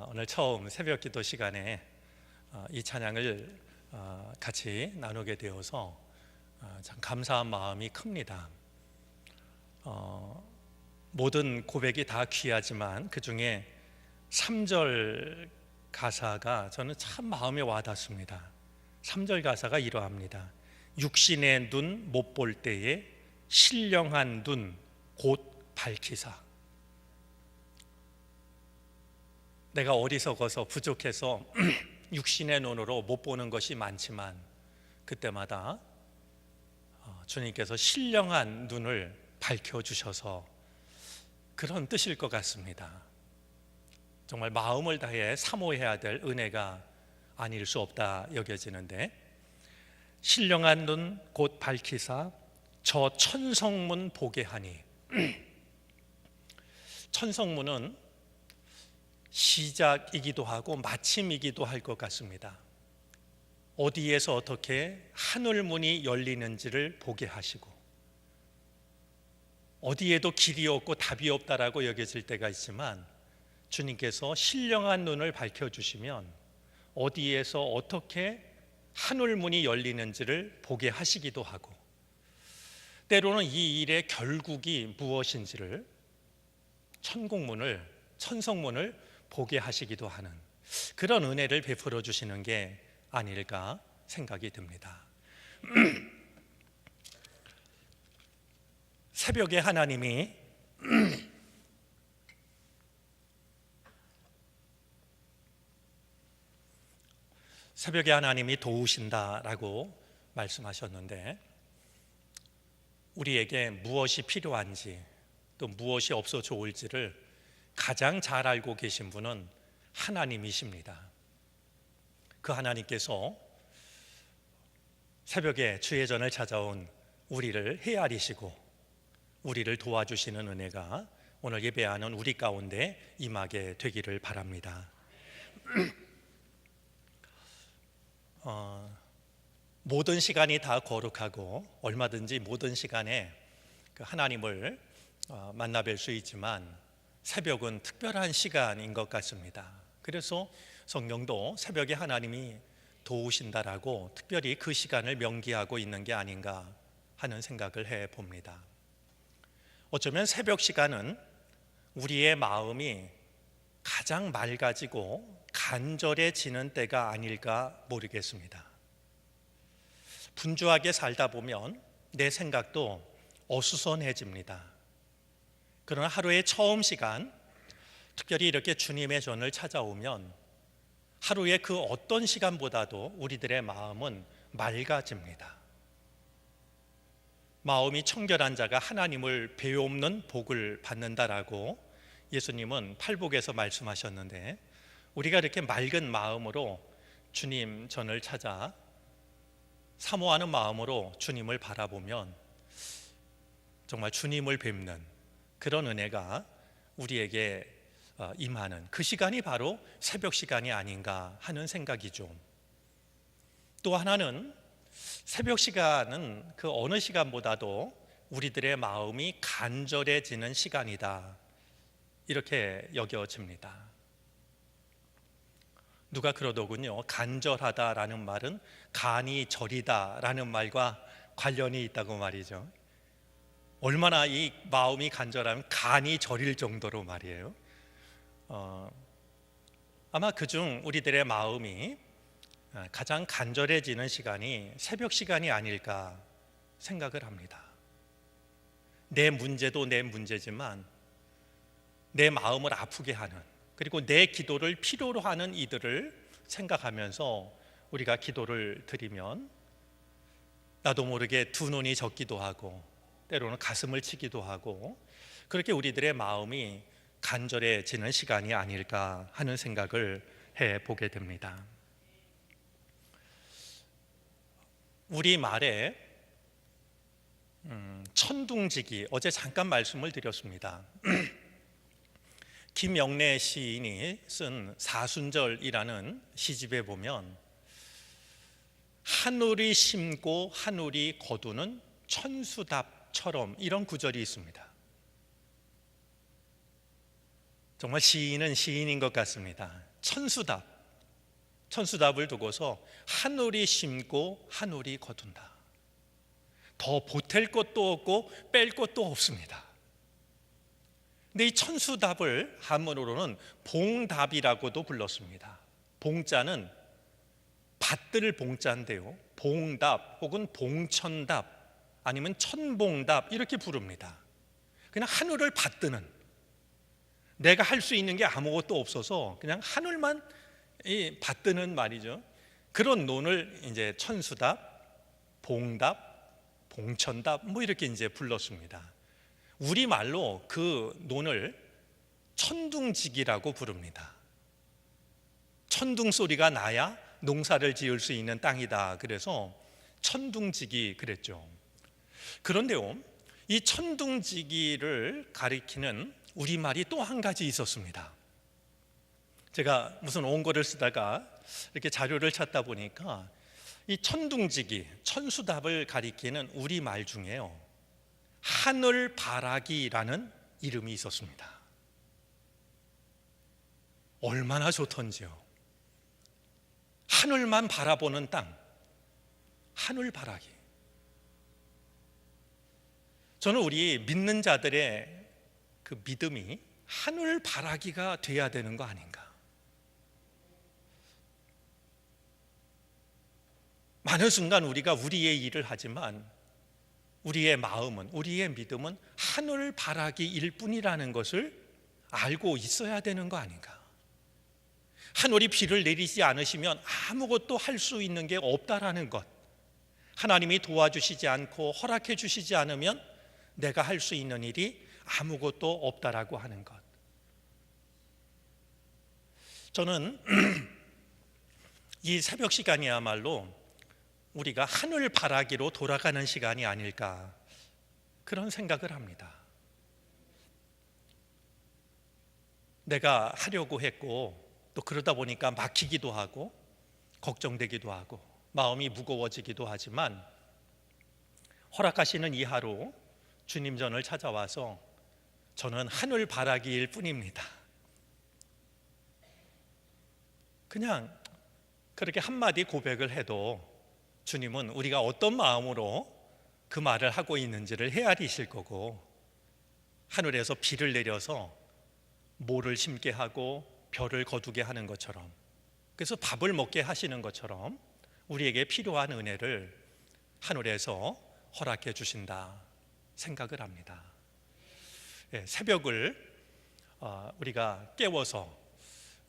오늘 처음 새벽 기도 시간에 이 찬양을 같이 나누게 되어서 참 감사한 마음이 큽니다. 모든 고백이 다 귀하지만 그 중에 3절 가사가 저는 참 마음에 와닿습니다. 3절 가사가 이러합니다. 육신의 눈 못 볼 때에 신령한 눈 곧 밝히사. 내가 어리석어서 부족해서 육신의 눈으로 못 보는 것이 많지만 그때마다 주님께서 신령한 눈을 밝혀주셔서 그런 뜻일 것 같습니다. 정말 마음을 다해 사모해야 될 은혜가 아닐 수 없다 여겨지는데, 신령한 눈 곧 밝히사 저 천성문 보게 하니. 천성문은 시작이기도 하고 마침이기도 할 것 같습니다. 어디에서 어떻게 하늘문이 열리는지를 보게 하시고, 어디에도 길이 없고 답이 없다라고 여겨질 때가 있지만 주님께서 신령한 눈을 밝혀주시면 어디에서 어떻게 하늘문이 열리는지를 보게 하시기도 하고, 때로는 이 일의 결국이 무엇인지를 천국문을, 천성문을 보게 하시기도 하는 그런 은혜를 베풀어 주시는 게 아닐까 생각이 듭니다. 새벽에 하나님이 도우신다라고 말씀하셨는데, 우리에게 무엇이 필요한지 또 무엇이 없어 좋을지를 가장 잘 알고 계신 분은 하나님이십니다. 그 하나님께서 새벽에 주의 전을 찾아온 우리를 헤아리시고 우리를 도와주시는 은혜가 오늘 예배하는 우리 가운데 임하게 되기를 바랍니다. 모든 시간이 다 거룩하고 얼마든지 모든 시간에 하나님을 만나뵐 수 있지만 새벽은 특별한 시간인 것 같습니다. 그래서 성경도 새벽에 하나님이 도우신다라고 특별히 그 시간을 명기하고 있는 게 아닌가 하는 생각을 해봅니다. 어쩌면 새벽 시간은 우리의 마음이 가장 맑아지고 간절해지는 때가 아닐까 모르겠습니다. 분주하게 살다 보면 내 생각도 어수선해집니다. 그러나 하루의 처음 시간, 특별히 이렇게 주님의 전을 찾아오면 하루의 그 어떤 시간보다도 우리들의 마음은 맑아집니다. 마음이 청결한 자가 하나님을 배옵는 복을 받는다라고 예수님은 팔복에서 말씀하셨는데, 우리가 이렇게 맑은 마음으로 주님 전을 찾아 사모하는 마음으로 주님을 바라보면 정말 주님을 뵙는 그런 은혜가 우리에게 임하는 그 시간이 바로 새벽 시간이 아닌가 하는 생각이죠. 또 하나는 새벽 시간은 그 어느 시간보다도 우리들의 마음이 간절해지는 시간이다, 이렇게 여겨집니다. 누가 그러더군요. 간절하다라는 말은 간이 저리다라는 말과 관련이 있다고 말이죠. 얼마나 이 마음이 간절하면 간이 저릴 정도로 말이에요. 아마 그중 우리들의 마음이 가장 간절해지는 시간이 새벽 시간이 아닐까 생각을 합니다. 내 문제도 내 문제지만 내 마음을 아프게 하는, 그리고 내 기도를 필요로 하는 이들을 생각하면서 우리가 기도를 드리면 나도 모르게 두 눈이 젖기도 하고 때로는 가슴을 치기도 하고, 그렇게 우리들의 마음이 간절해지는 시간이 아닐까 하는 생각을 해보게 됩니다. 우리말에 천둥지기, 어제 잠깐 말씀을 드렸습니다. 김영래 시인이 쓴 사순절이라는 시집에 보면 하늘이 심고 하늘이 거두는 천수답처럼 이런 구절이 있습니다. 정말 시인은 시인인 것 같습니다. 천수답을 두고서 하늘이 심고 하늘이 거둔다. 더 보탤 것도 없고 뺄 것도 없습니다. 근데 이 천수답을 한문으로는 봉답이라고도 불렀습니다. 봉자는 받들 봉자인데요, 봉답 혹은 봉천답 아니면 천봉답 이렇게 부릅니다. 그냥 하늘을 받드는, 내가 할 수 있는 게 아무것도 없어서 그냥 하늘만 받드는 말이죠. 그런 논을 이제 천수답, 봉답, 봉천답 뭐 이렇게 이제 불렀습니다. 우리말로 그 논을 천둥지기라고 부릅니다. 천둥 소리가 나야 농사를 지을 수 있는 땅이다. 그래서 천둥지기 그랬죠. 그런데요, 이 천둥지기를 가리키는 우리말이 또 한 가지 있었습니다. 제가 무슨 원고를 쓰다가 이렇게 자료를 찾다 보니까 이 천둥지기, 천수답을 가리키는 우리말 중에요, 하늘바라기라는 이름이 있었습니다. 얼마나 좋던지요. 하늘만 바라보는 땅, 하늘바라기. 저는 우리 믿는 자들의 그 믿음이 하늘바라기가 돼야 되는 거 아닌가. 많은 순간 우리가 우리의 일을 하지만 우리의 마음은, 우리의 믿음은 하늘바라기일 뿐이라는 것을 알고 있어야 되는 거 아닌가. 하늘이 비를 내리지 않으시면 아무것도 할 수 있는 게 없다라는 것, 하나님이 도와주시지 않고 허락해 주시지 않으면 내가 할 수 있는 일이 아무것도 없다라고 하는 것. 저는 이 새벽 시간이야말로 우리가 하늘바라기로 돌아가는 시간이 아닐까, 그런 생각을 합니다. 내가 하려고 했고 또 그러다 보니까 막히기도 하고 걱정되기도 하고 마음이 무거워지기도 하지만 허락하시는 이 하루 주님 전을 찾아와서 저는 하늘바라기일 뿐입니다. 그냥 그렇게 한마디 고백을 해도 주님은 우리가 어떤 마음으로 그 말을 하고 있는지를 헤아리실 거고, 하늘에서 비를 내려서 모를 심게 하고 별을 거두게 하는 것처럼, 그래서 밥을 먹게 하시는 것처럼 우리에게 필요한 은혜를 하늘에서 허락해 주신다 생각을 합니다. 새벽을 우리가 깨워서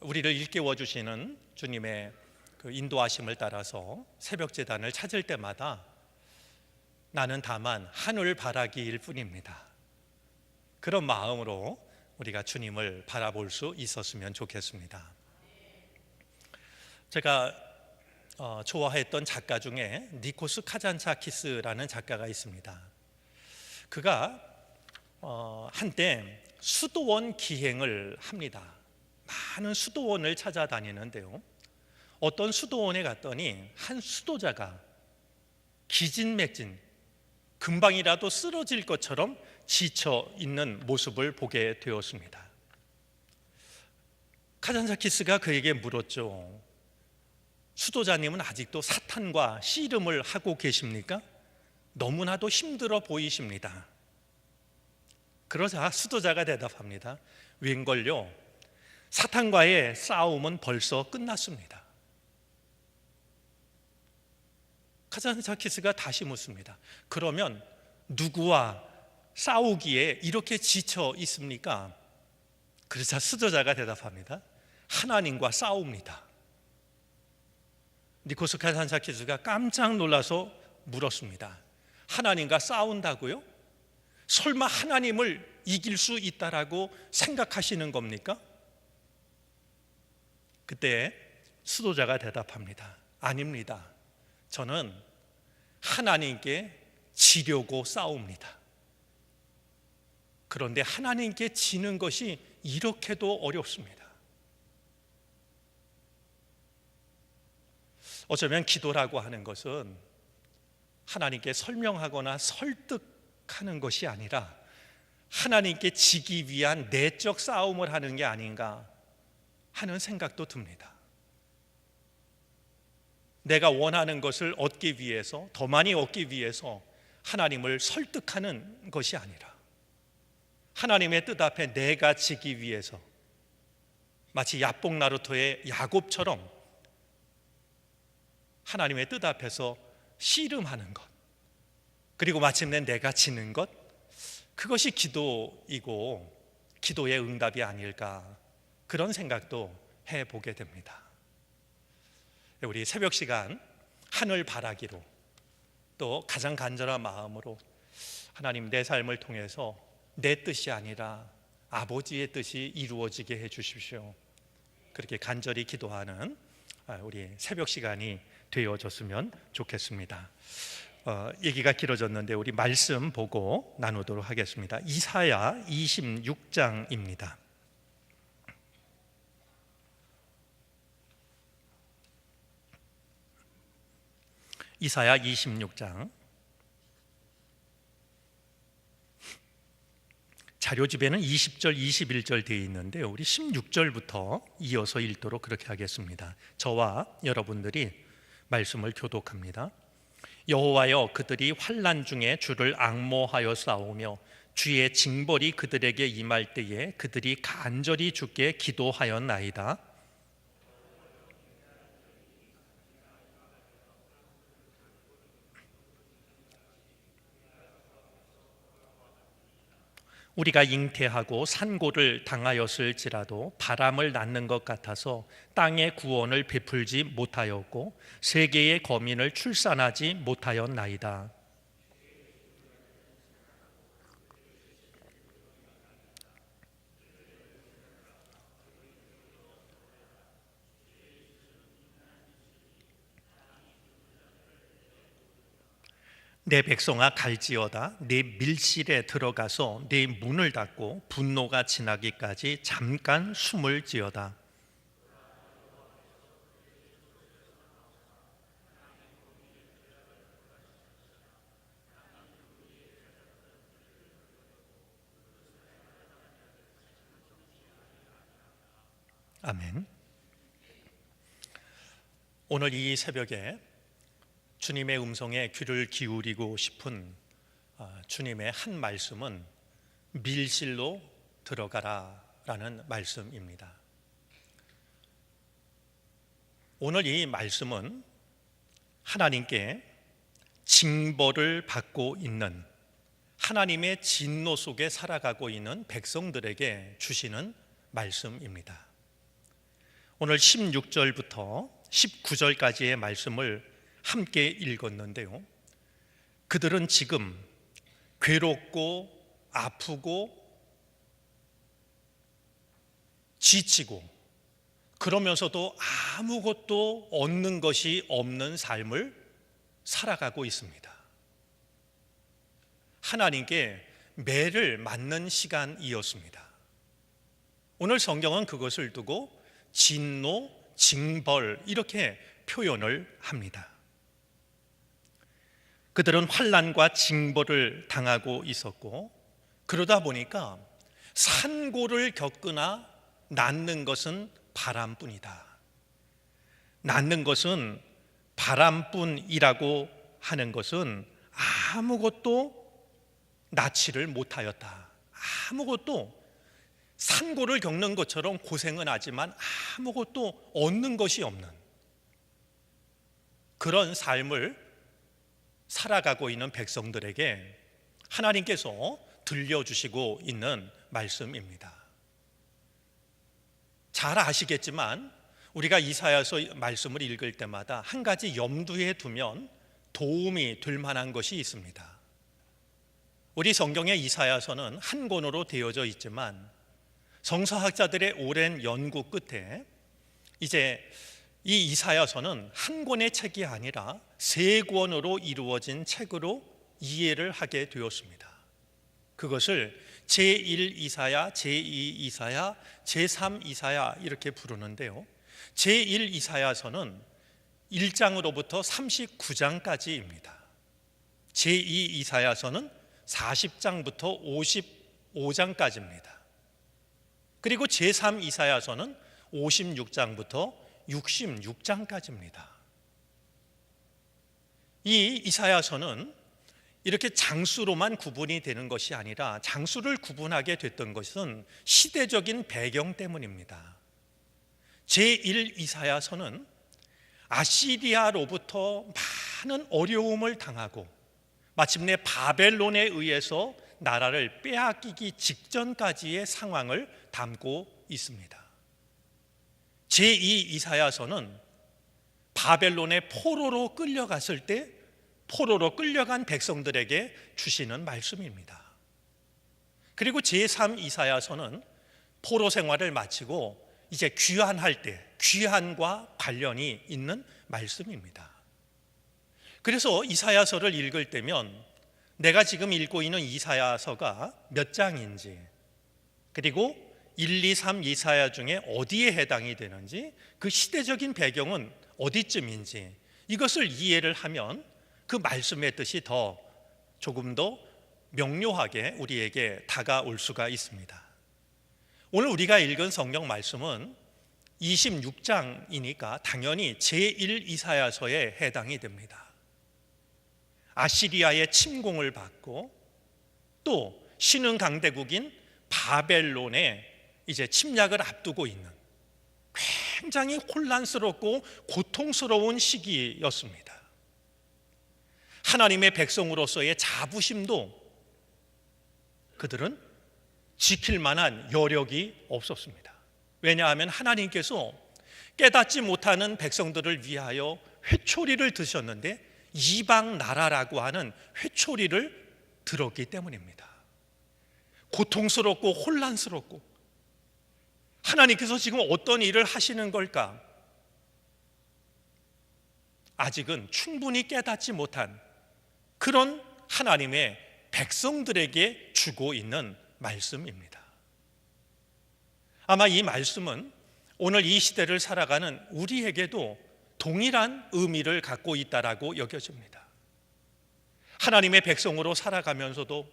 우리를 일깨워 주시는 주님의 그 인도하심을 따라서 새벽 제단을 찾을 때마다 나는 다만 하늘바라기일 뿐입니다. 그런 마음으로 우리가 주님을 바라볼 수 있었으면 좋겠습니다. 제가 좋아했던 작가 중에 니코스 카잔차키스라는 작가가 있습니다. 그가 한때 수도원 기행을 합니다. 많은 수도원을 찾아다니는데요, 어떤 수도원에 갔더니 한 수도자가 기진맥진, 금방이라도 쓰러질 것처럼 지쳐 있는 모습을 보게 되었습니다. 카잔차키스가 그에게 물었죠. 수도자님은 아직도 사탄과 씨름을 하고 계십니까? 너무나도 힘들어 보이십니다. 그러자 수도자가 대답합니다. 웬걸요, 사탄과의 싸움은 벌써 끝났습니다. 카잔차키스가 다시 묻습니다. 그러면 누구와 싸우기에 이렇게 지쳐 있습니까? 그러자 수도자가 대답합니다. 하나님과 싸웁니다. 니코스 카잔차키스가 깜짝 놀라서 물었습니다. 하나님과 싸운다고요? 설마 하나님을 이길 수 있다라고 생각하시는 겁니까? 그때 수도자가 대답합니다. 아닙니다. 저는 하나님께 지려고 싸웁니다. 그런데 하나님께 지는 것이 이렇게도 어렵습니다. 어쩌면 기도라고 하는 것은 하나님께 설명하거나 설득하는 것이 아니라 하나님께 지기 위한 내적 싸움을 하는 게 아닌가 하는 생각도 듭니다. 내가 원하는 것을 얻기 위해서, 더 많이 얻기 위해서 하나님을 설득하는 것이 아니라 하나님의 뜻 앞에 내가 지기 위해서, 마치 야복 나루토의 야곱처럼 하나님의 뜻 앞에서 씨름하는 것, 그리고 마침내 내가 지는 것, 그것이 기도이고 기도의 응답이 아닐까, 그런 생각도 해보게 됩니다. 우리 새벽 시간 하늘 바라기로, 또 가장 간절한 마음으로 하나님, 내 삶을 통해서 내 뜻이 아니라 아버지의 뜻이 이루어지게 해 주십시오, 그렇게 간절히 기도하는 우리 새벽 시간이 되어졌으면 좋겠습니다. 얘기가 길어졌는데 우리 말씀 보고 나누도록 하겠습니다. 이사야 26장입니다. 이사야 26장. 자료집에는 20절, 21절 되어 있는데요, 우리 16절부터 이어서 읽도록 그렇게 하겠습니다. 저와 여러분들이 말씀을 교독합니다. 여호와여, 그들이 환난 중에 주를 앙모하여 싸우며 주의 징벌이 그들에게 임할 때에 그들이 간절히 주께 기도하였나이다. 우리가 잉태하고 산고를 당하였을지라도 바람을 낳는 것 같아서 땅의 구원을 베풀지 못하였고 세계의 거민을 출산하지 못하였나이다. 내 백성아, 갈지어다. 내 밀실에 들어가서 내 문을 닫고 분노가 지나기까지 잠깐 숨을 지어다. 아멘. 오늘 이 새벽에 주님의 음성에 귀를 기울이고 싶은 주님의 한 말씀은 밀실로 들어가라 라는 말씀입니다. 오늘 이 말씀은 하나님께 징벌을 받고 있는, 하나님의 진노 속에 살아가고 있는 백성들에게 주시는 말씀입니다. 오늘 16절부터 19절까지의 말씀을 함께 읽었는데요, 그들은 지금 괴롭고 아프고 지치고 그러면서도 아무것도 얻는 것이 없는 삶을 살아가고 있습니다. 하나님께 매를 맞는 시간이었습니다. 오늘 성경은 그것을 두고 진노, 징벌 이렇게 표현을 합니다. 그들은 환난과 징벌을 당하고 있었고, 그러다 보니까 산고를 겪으나 낳는 것은 바람뿐이다. 낳는 것은 바람뿐이라고 하는 것은 아무것도 낳지를 못하였다. 아무것도 산고를 겪는 것처럼 고생은 하지만 아무것도 얻는 것이 없는 그런 삶을 살아가고 있는 백성들에게 하나님께서 들려주시고 있는 말씀입니다. 잘 아시겠지만 우리가 이사야서 말씀을 읽을 때마다 한 가지 염두에 두면 도움이 될 만한 것이 있습니다. 우리 성경의 이사야서는 한 권으로 되어져 있지만 성서학자들의 오랜 연구 끝에 이제 이 이사야서는 한 권의 책이 아니라 세 권으로 이루어진 책으로 이해를 하게 되었습니다. 그것을 제1 이사야, 제2 이사야, 제3 이사야 이렇게 부르는데요, 제1 이사야서는 1장으로부터 39장까지입니다. 제2 이사야서는 40장부터 55장까지입니다. 그리고 제3 이사야서는 56장부터 66장까지입니다. 이 이사야서는 이렇게 장수로만 구분이 되는 것이 아니라 장수를 구분하게 됐던 것은 시대적인 배경 때문입니다. 제1 이사야서는 아시리아로부터 많은 어려움을 당하고 마침내 바벨론에 의해서 나라를 빼앗기기 직전까지의 상황을 담고 있습니다. 제2 이사야서는 바벨론의 포로로 끌려갔을 때 포로로 끌려간 백성들에게 주시는 말씀입니다. 그리고 제3 이사야서는 포로 생활을 마치고 이제 귀환할 때 귀환과 관련이 있는 말씀입니다. 그래서 이사야서를 읽을 때면 내가 지금 읽고 있는 이사야서가 몇 장인지, 그리고 1, 2, 3 이사야 중에 어디에 해당이 되는지, 그 시대적인 배경은 어디쯤인지, 이것을 이해를 하면 그 말씀의 뜻이 조금 더 명료하게 우리에게 다가올 수가 있습니다. 오늘 우리가 읽은 성경 말씀은 26장이니까 당연히 제1 이사야서에 해당이 됩니다. 아시리아의 침공을 받고 또 신흥 강대국인 바벨론의 이제 침략을 앞두고 있는 굉장히 혼란스럽고 고통스러운 시기였습니다. 하나님의 백성으로서의 자부심도 그들은 지킬 만한 여력이 없었습니다. 왜냐하면 하나님께서 깨닫지 못하는 백성들을 위하여 회초리를 드셨는데 이방 나라라고 하는 회초리를 들었기 때문입니다. 고통스럽고 혼란스럽고 하나님께서 지금 어떤 일을 하시는 걸까? 아직은 충분히 깨닫지 못한 그런 하나님의 백성들에게 주고 있는 말씀입니다. 아마 이 말씀은 오늘 이 시대를 살아가는 우리에게도 동일한 의미를 갖고 있다라고 여겨집니다. 하나님의 백성으로 살아가면서도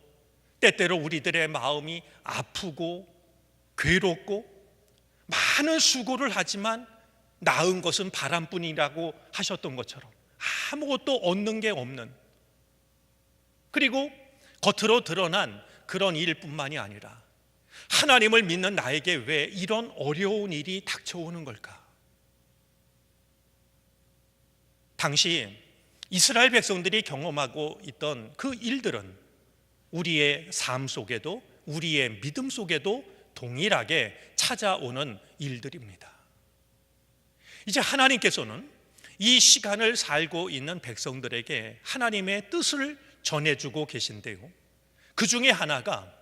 때때로 우리들의 마음이 아프고 괴롭고 많은 수고를 하지만 나은 것은 바람뿐이라고 하셨던 것처럼 아무것도 얻는 게 없는, 그리고 겉으로 드러난 그런 일뿐만이 아니라 하나님을 믿는 나에게 왜 이런 어려운 일이 닥쳐오는 걸까? 당시 이스라엘 백성들이 경험하고 있던 그 일들은 우리의 삶 속에도 우리의 믿음 속에도 동일하게 찾아오는 일들입니다. 이제 하나님께서는 이 시간을 살고 있는 백성들에게 하나님의 뜻을 전해주고 계신데요, 그 중에 하나가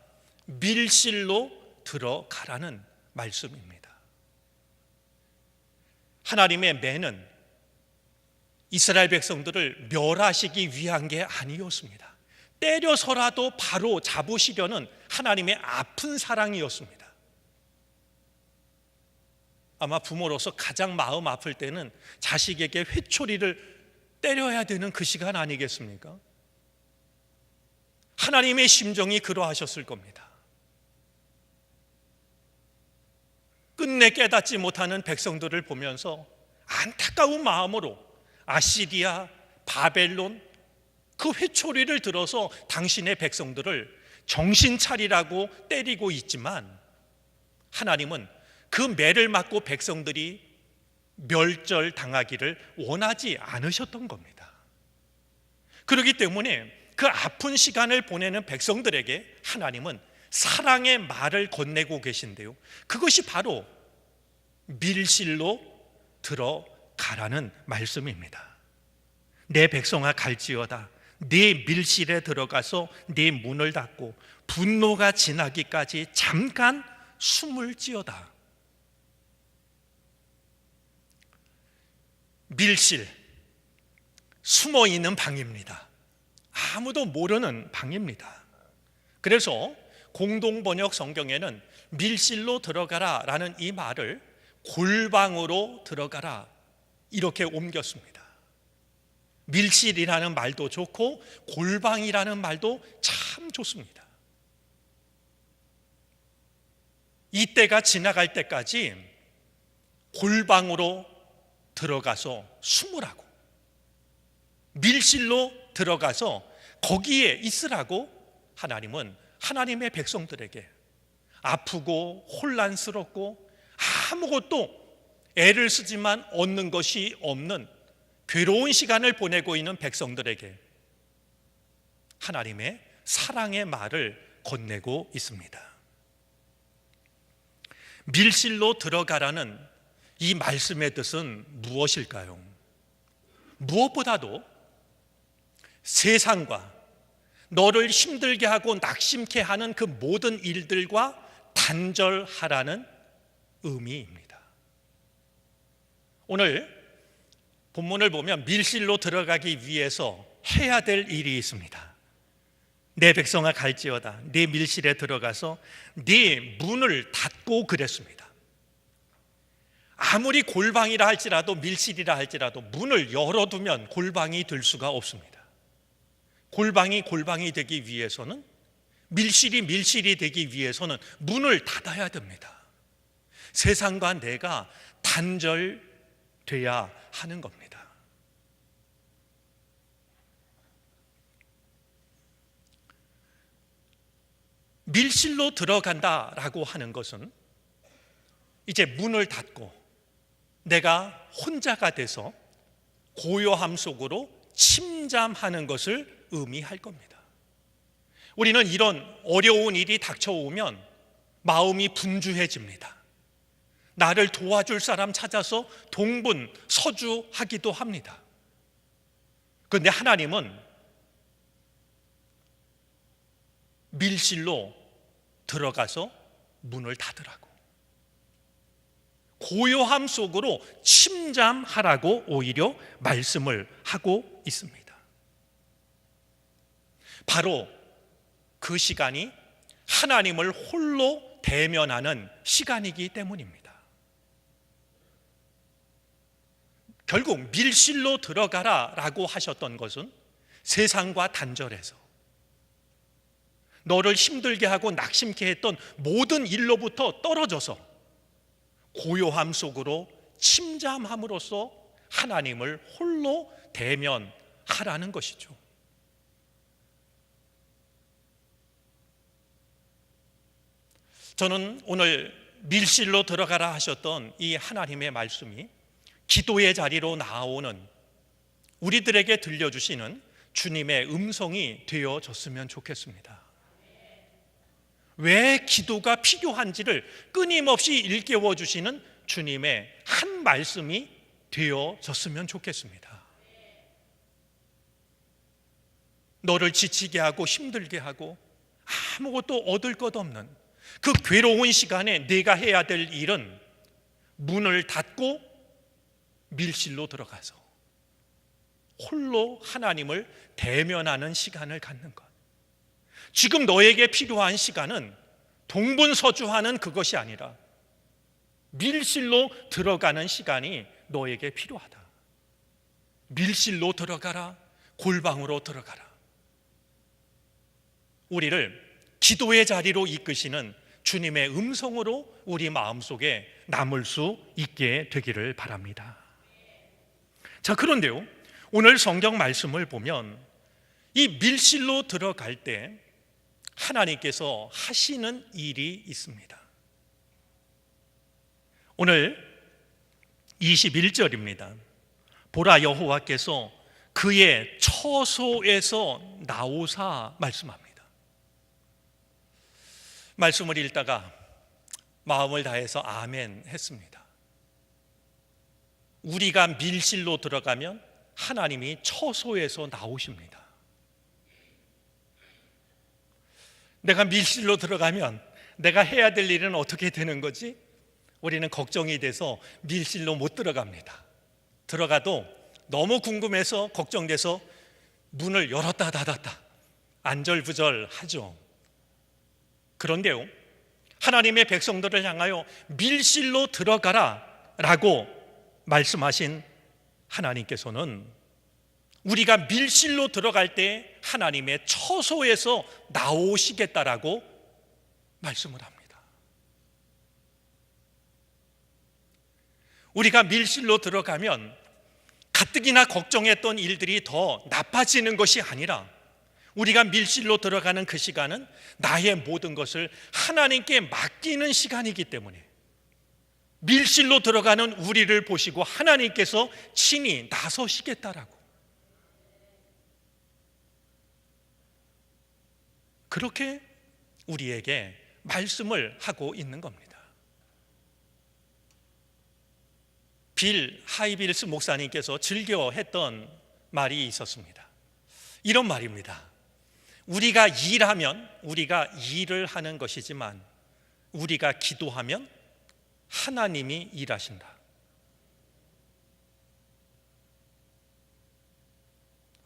밀실로 들어가라는 말씀입니다. 하나님의 매는 이스라엘 백성들을 멸하시기 위한 게 아니었습니다. 때려서라도 바로 잡으시려는 하나님의 아픈 사랑이었습니다. 아마 부모로서 가장 마음 아플 때는 자식에게 회초리를 때려야 되는 그 시간 아니겠습니까? 하나님의 심정이 그러하셨을 겁니다. 끝내 깨닫지 못하는 백성들을 보면서 안타까운 마음으로 아시리아, 바벨론 그 회초리를 들어서 당신의 백성들을 정신 차리라고 때리고 있지만 하나님은 그 매를 맞고 백성들이 멸절당하기를 원하지 않으셨던 겁니다. 그렇기 때문에 그 아픈 시간을 보내는 백성들에게 하나님은 사랑의 말을 건네고 계신데요, 그것이 바로 밀실로 들어가라는 말씀입니다. 내 백성아 갈지어다, 네 밀실에 들어가서 네 문을 닫고 분노가 지나기까지 잠깐 숨을 지어다. 밀실, 숨어있는 방입니다. 아무도 모르는 방입니다. 그래서 공동번역 성경에는 밀실로 들어가라 라는 이 말을 골방으로 들어가라 이렇게 옮겼습니다. 밀실이라는 말도 좋고 골방이라는 말도 참 좋습니다. 이때가 지나갈 때까지 골방으로 들어가서 숨으라고, 밀실로 들어가서 거기에 있으라고 하나님은 하나님의 백성들에게 아프고 혼란스럽고 아무것도 애를 쓰지만 얻는 것이 없는 괴로운 시간을 보내고 있는 백성들에게 하나님의 사랑의 말을 건네고 있습니다. 밀실로 들어가라는 이 말씀의 뜻은 무엇일까요? 무엇보다도 세상과 너를 힘들게 하고 낙심케 하는 그 모든 일들과 단절하라는 의미입니다. 오늘 본문을 보면 밀실로 들어가기 위해서 해야 될 일이 있습니다. 내 백성아 갈지어다, 네 밀실에 들어가서 네 문을 닫고 그랬습니다. 아무리 골방이라 할지라도, 밀실이라 할지라도 문을 열어두면 골방이 될 수가 없습니다. 골방이 되기 위해서는, 밀실이 되기 위해서는 문을 닫아야 됩니다. 세상과 내가 단절돼야 하는 겁니다. 밀실로 들어간다라고 하는 것은 이제 문을 닫고 내가 혼자가 돼서 고요함 속으로 침잠하는 것을 의미할 겁니다. 우리는 이런 어려운 일이 닥쳐오면 마음이 분주해집니다. 나를 도와줄 사람 찾아서 동분서주하기도 합니다. 그런데 하나님은 밀실로 들어가서 문을 닫으라고, 고요함 속으로 침잠하라고 오히려 말씀을 하고 있습니다. 바로 그 시간이 하나님을 홀로 대면하는 시간이기 때문입니다. 결국 밀실로 들어가라라고 하셨던 것은 세상과 단절해서 너를 힘들게 하고 낙심케 했던 모든 일로부터 떨어져서 고요함 속으로 침잠함으로써 하나님을 홀로 대면하라는 것이죠. 저는 오늘 밀실로 들어가라 하셨던 이 하나님의 말씀이 기도의 자리로 나오는 우리들에게 들려주시는 주님의 음성이 되어졌으면 좋겠습니다. 왜 기도가 필요한지를 끊임없이 일깨워 주시는 주님의 한 말씀이 되어졌으면 좋겠습니다. 너를 지치게 하고 힘들게 하고 아무것도 얻을 것 없는 그 괴로운 시간에 내가 해야 될 일은 문을 닫고 밀실로 들어가서 홀로 하나님을 대면하는 시간을 갖는 것. 지금 너에게 필요한 시간은 동분서주하는 그것이 아니라 밀실로 들어가는 시간이 너에게 필요하다. 밀실로 들어가라, 골방으로 들어가라. 우리를 기도의 자리로 이끄시는 주님의 음성으로 우리 마음속에 남을 수 있게 되기를 바랍니다. 자, 그런데요, 오늘 성경 말씀을 보면 이 밀실로 들어갈 때 하나님께서 하시는 일이 있습니다. 오늘 21절입니다. 보라, 여호와께서 그의 처소에서 나오사 말씀합니다. 말씀을 읽다가 마음을 다해서 아멘 했습니다. 우리가 밀실로 들어가면 하나님이 처소에서 나오십니다. 내가 밀실로 들어가면 내가 해야 될 일은 어떻게 되는 거지? 우리는 걱정이 돼서 밀실로 못 들어갑니다. 들어가도 너무 궁금해서 걱정돼서 문을 열었다 닫았다 안절부절하죠. 그런데요, 하나님의 백성들을 향하여 밀실로 들어가라 라고 말씀하신 하나님께서는 우리가 밀실로 들어갈 때 하나님의 처소에서 나오시겠다라고 말씀을 합니다. 우리가 밀실로 들어가면 가뜩이나 걱정했던 일들이 더 나빠지는 것이 아니라 우리가 밀실로 들어가는 그 시간은 나의 모든 것을 하나님께 맡기는 시간이기 때문에 밀실로 들어가는 우리를 보시고 하나님께서 친히 나서시겠다라고, 그렇게 우리에게 말씀을 하고 있는 겁니다. 빌 하이빌스 목사님께서 즐겨했던 말이 있었습니다. 이런 말입니다. 우리가 일하면 우리가 일을 하는 것이지만 우리가 기도하면 하나님이 일하신다.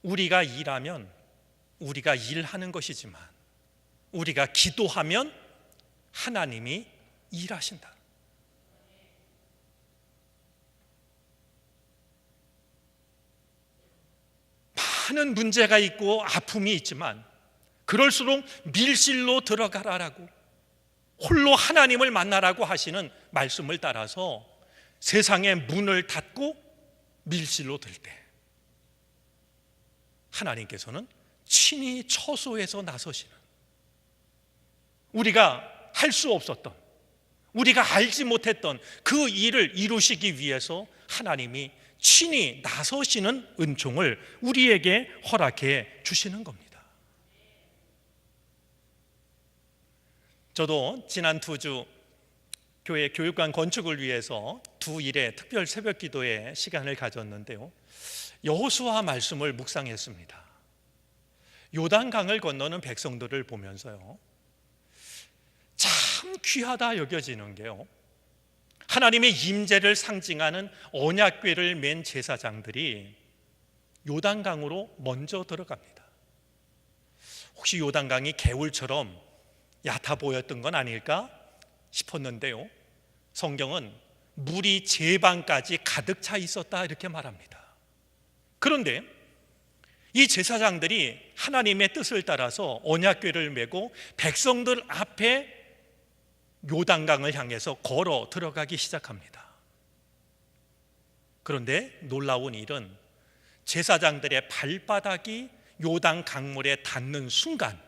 우리가 일하면 우리가 일하는 것이지만 우리가 기도하면 하나님이 일하신다. 많은 문제가 있고 아픔이 있지만 그럴수록 밀실로 들어가라라고, 홀로 하나님을 만나라고 하시는 말씀을 따라서 세상의 문을 닫고 밀실로 들 때 하나님께서는 친히 처소에서 나서시는, 우리가 할 수 없었던, 우리가 알지 못했던 그 일을 이루시기 위해서 하나님이 친히 나서시는 은총을 우리에게 허락해 주시는 겁니다. 저도 지난 2주 교회 교육관 건축을 위해서 2일의 특별 새벽 기도의 시간을 가졌는데요, 여호수아 말씀을 묵상했습니다. 요단강을 건너는 백성들을 보면서요, 참 귀하다 여겨지는 게요, 하나님의 임재를 상징하는 언약궤를 맨 제사장들이 요단강으로 먼저 들어갑니다. 혹시 요단강이 개울처럼 얕아 보였던 건 아닐까 싶었는데요, 성경은 물이 제방까지 가득 차 있었다 이렇게 말합니다. 그런데 이 제사장들이 하나님의 뜻을 따라서 언약궤를 메고 백성들 앞에 요단강을 향해서 걸어 들어가기 시작합니다. 그런데 놀라운 일은 제사장들의 발바닥이 요단 강물에 닿는 순간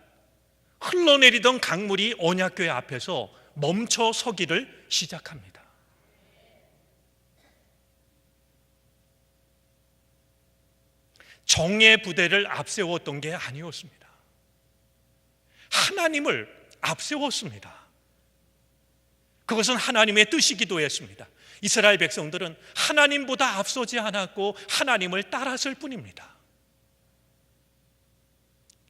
흘러내리던 강물이 언약궤 앞에서 멈춰 서기를 시작합니다. 정의 부대를 앞세웠던 게 아니었습니다. 하나님을 앞세웠습니다. 그것은 하나님의 뜻이기도 했습니다. 이스라엘 백성들은 하나님보다 앞서지 않았고 하나님을 따랐을 뿐입니다.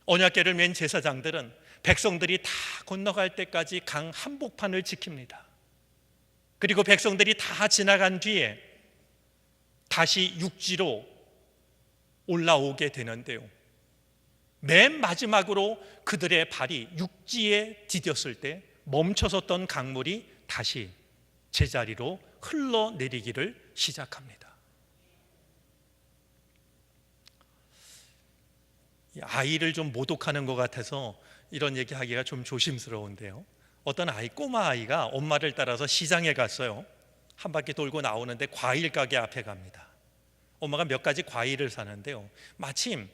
언약궤를 맨 제사장들은 백성들이 다 건너갈 때까지 강 한복판을 지킵니다. 그리고 백성들이 다 지나간 뒤에 다시 육지로 올라오게 되는데요, 맨 마지막으로 그들의 발이 육지에 디뎠을 때 멈춰섰던 강물이 다시 제자리로 흘러내리기를 시작합니다. 아이를 좀 모독하는 것 같아서 이런 얘기하기가 좀 조심스러운데요, 어떤 아이, 꼬마 아이가 엄마를 따라서 시장에 갔어요. 한 바퀴 돌고 나오는데 과일 가게 앞에 갑니다. 엄마가 몇 가지 과일을 사는데요, 마침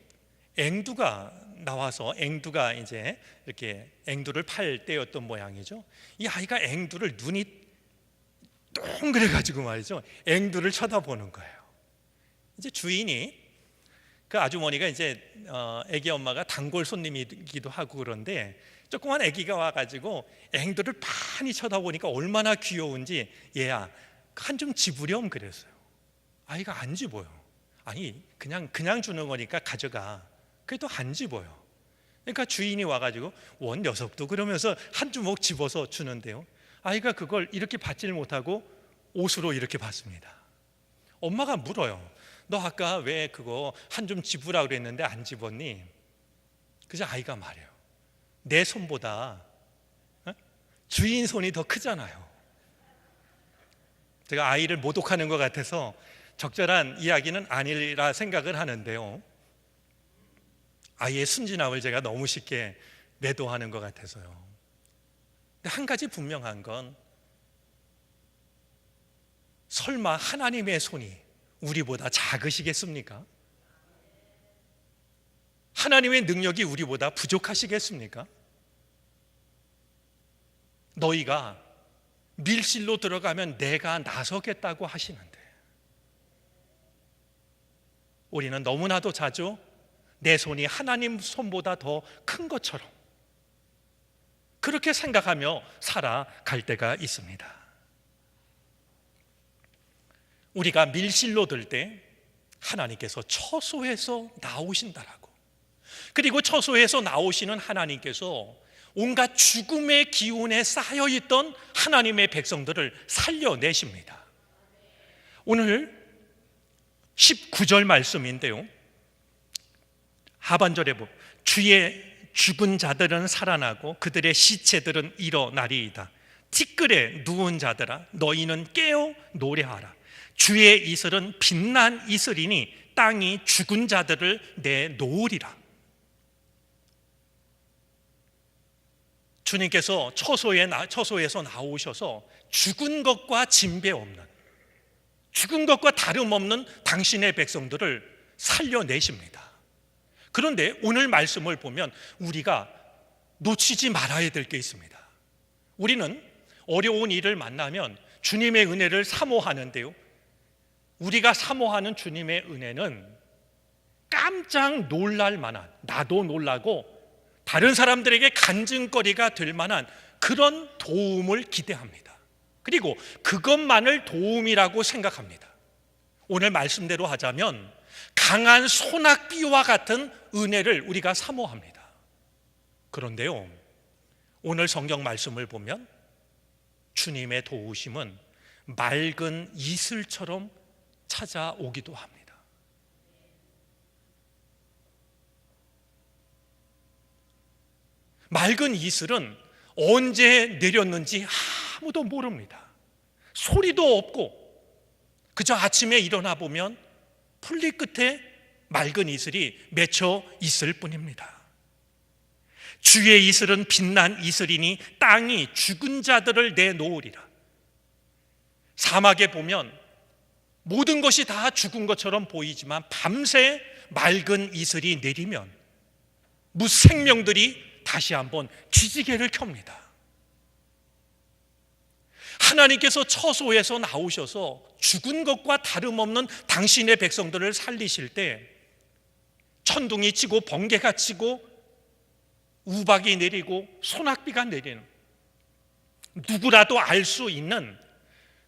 앵두가 나와서 앵두가 이제 이렇게 앵두를 팔 때였던 모양이죠. 이 아이가 앵두를, 눈이 동그래 가지고 말이죠, 앵두를 쳐다보는 거예요. 이제 주인이, 그 아주머니가 이제 애기 엄마가 단골 손님이기도 하고 그런데 조그만 애기가 와가지고 앵두를 많이 쳐다보니까 얼마나 귀여운지, 얘야 한 좀 집으렴 그랬어요. 아이가 안 집어요. 아니 그냥 주는 거니까 가져가. 그래도 안 집어요. 그러니까 주인이 와가지고 원 녀석도 그러면서 한 주먹 집어서 주는데요, 아이가 그걸 이렇게 받지를 못하고 옷으로 이렇게 받습니다. 엄마가 물어요. 너 아까 왜 그거 한 좀 집으라 그랬는데 안 집었니? 그래서 아이가 말해요. 내 손보다 주인 손이 더 크잖아요. 제가 아이를 모독하는 것 같아서 적절한 이야기는 아니라 생각을 하는데요, 아이의 순진함을 제가 너무 쉽게 매도하는 것 같아서요. 근데 한 가지 분명한 건 설마 하나님의 손이 우리보다 작으시겠습니까? 하나님의 능력이 우리보다 부족하시겠습니까? 너희가 밀실로 들어가면 내가 나서겠다고 하시는데, 우리는 너무나도 자주 내 손이 하나님 손보다 더 큰 것처럼 그렇게 생각하며 살아갈 때가 있습니다. 우리가 밀실로 들 때 하나님께서 처소에서 나오신다라고, 그리고 처소에서 나오시는 하나님께서 온갖 죽음의 기운에 쌓여있던 하나님의 백성들을 살려내십니다. 오늘 19절 말씀인데요, 하반절에 보면 주의 죽은 자들은 살아나고 그들의 시체들은 일어나리이다. 티끌에 누운 자들아 너희는 깨어 노래하라. 주의 이슬은 빛난 이슬이니 땅이 죽은 자들을 내놓으리라. 주님께서 처소에서 나오셔서 죽은 것과 진배 없는, 죽은 것과 다름없는 당신의 백성들을 살려내십니다. 그런데 오늘 말씀을 보면 우리가 놓치지 말아야 될 게 있습니다. 우리는 어려운 일을 만나면 주님의 은혜를 사모하는데요, 우리가 사모하는 주님의 은혜는 깜짝 놀랄 만한, 나도 놀라고 다른 사람들에게 간증거리가 될 만한 그런 도움을 기대합니다. 그리고 그것만을 도움이라고 생각합니다. 오늘 말씀대로 하자면 강한 소낙비와 같은 은혜를 우리가 사모합니다. 그런데요, 오늘 성경 말씀을 보면 주님의 도우심은 맑은 이슬처럼 찾아오기도 합니다. 맑은 이슬은 언제 내렸는지 아무도 모릅니다. 소리도 없고 그저 아침에 일어나 보면 풀리 끝에 맑은 이슬이 맺혀 있을 뿐입니다. 주의 이슬은 빛난 이슬이니 땅이 죽은 자들을 내놓으리라. 사막에 보면 모든 것이 다 죽은 것처럼 보이지만 밤새 맑은 이슬이 내리면 무생명들이 다시 한번 기지개를 켭니다. 하나님께서 처소에서 나오셔서 죽은 것과 다름없는 당신의 백성들을 살리실 때 천둥이 치고 번개가 치고 우박이 내리고 소낙비가 내리는, 누구라도 알 수 있는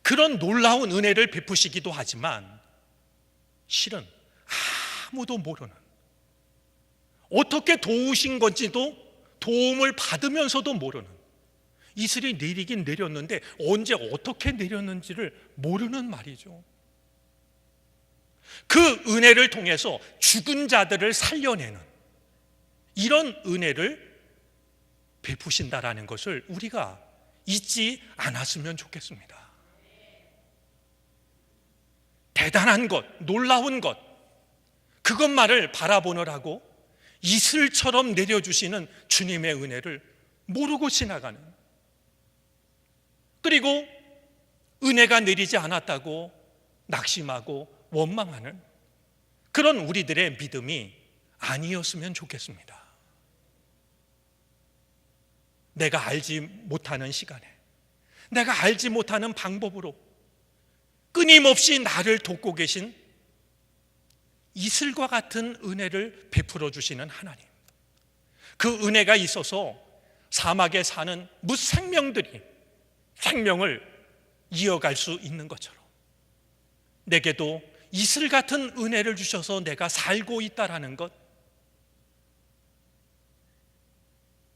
그런 놀라운 은혜를 베푸시기도 하지만 실은 아무도 모르는, 어떻게 도우신 건지도 도움을 받으면서도 모르는, 이슬이 내리긴 내렸는데 언제 어떻게 내렸는지를 모르는 말이죠. 그 은혜를 통해서 죽은 자들을 살려내는 이런 은혜를 베푸신다라는 것을 우리가 잊지 않았으면 좋겠습니다. 대단한 것, 놀라운 것, 그것만을 바라보느라고 이슬처럼 내려주시는 주님의 은혜를 모르고 지나가는, 그리고 은혜가 내리지 않았다고 낙심하고 원망하는 그런 우리들의 믿음이 아니었으면 좋겠습니다. 내가 알지 못하는 시간에, 내가 알지 못하는 방법으로 끊임없이 나를 돕고 계신 이슬과 같은 은혜를 베풀어 주시는 하나님, 그 은혜가 있어서 사막에 사는 무생명들이 생명을 이어갈 수 있는 것처럼 내게도 이슬 같은 은혜를 주셔서 내가 살고 있다라는 것,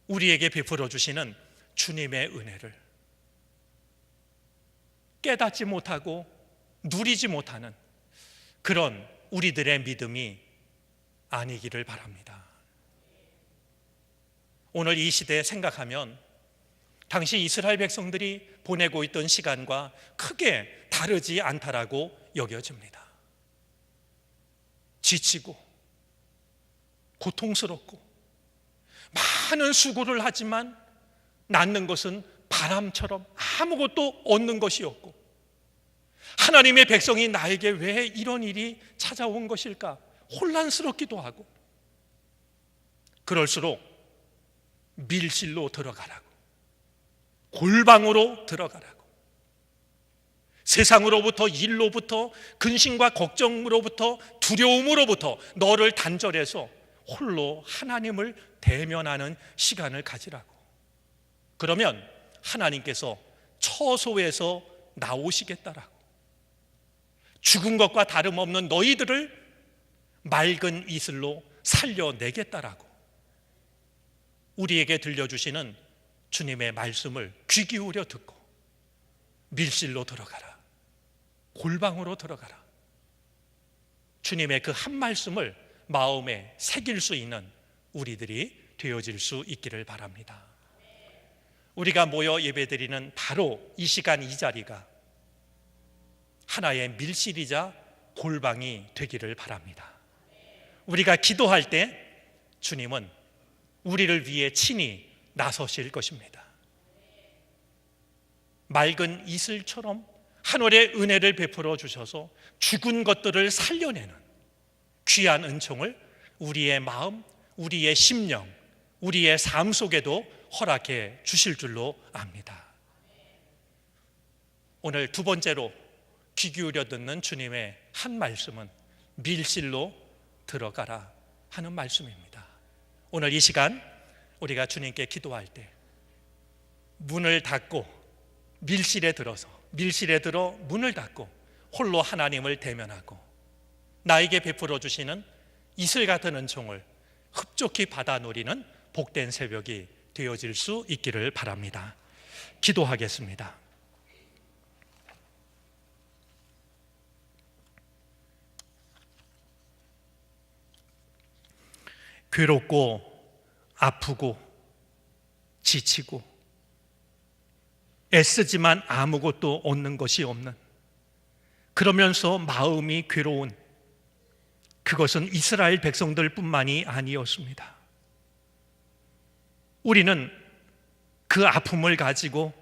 우리에게 베풀어 주시는 주님의 은혜를 깨닫지 못하고 누리지 못하는 그런 우리들의 믿음이 아니기를 바랍니다. 오늘 이 시대에 생각하면 당시 이스라엘 백성들이 보내고 있던 시간과 크게 다르지 않다라고 여겨집니다. 지치고 고통스럽고 많은 수고를 하지만 낳는 것은 바람처럼 아무것도 얻는 것이 없고, 하나님의 백성이 나에게 왜 이런 일이 찾아온 것일까? 혼란스럽기도 하고, 그럴수록 밀실로 들어가라고, 골방으로 들어가라고, 세상으로부터, 일로부터, 근심과 걱정으로부터, 두려움으로부터 너를 단절해서 홀로 하나님을 대면하는 시간을 가지라고. 그러면 하나님께서 처소에서 나오시겠다라고. 죽은 것과 다름없는 너희들을 맑은 이슬로 살려내겠다라고. 우리에게 들려주시는 주님의 말씀을 귀 기울여 듣고 밀실로 들어가라, 골방으로 들어가라. 주님의 그 한 말씀을 마음에 새길 수 있는 우리들이 되어질 수 있기를 바랍니다. 우리가 모여 예배드리는 바로 이 시간, 이 자리가 하나의 밀실이자 골방이 되기를 바랍니다. 우리가 기도할 때 주님은 우리를 위해 친히 나서실 것입니다. 맑은 이슬처럼 하늘의 은혜를 베풀어 주셔서 죽은 것들을 살려내는 귀한 은총을 우리의 마음, 우리의 심령, 우리의 삶 속에도 허락해 주실 줄로 압니다. 오늘 두 번째로 귀 기울여 듣는 주님의 한 말씀은 밀실로 들어가라 하는 말씀입니다. 오늘 이 시간 우리가 주님께 기도할 때 문을 닫고 밀실에 들어 문을 닫고 홀로 하나님을 대면하고 나에게 베풀어 주시는 이슬 같은 은총을 흡족히 받아 누리는 복된 새벽이 되어질 수 있기를 바랍니다. 기도하겠습니다. 괴롭고 아프고 지치고 애쓰지만 아무것도 얻는 것이 없는, 그러면서 마음이 괴로운, 그것은 이스라엘 백성들뿐만이 아니었습니다. 우리는 그 아픔을 가지고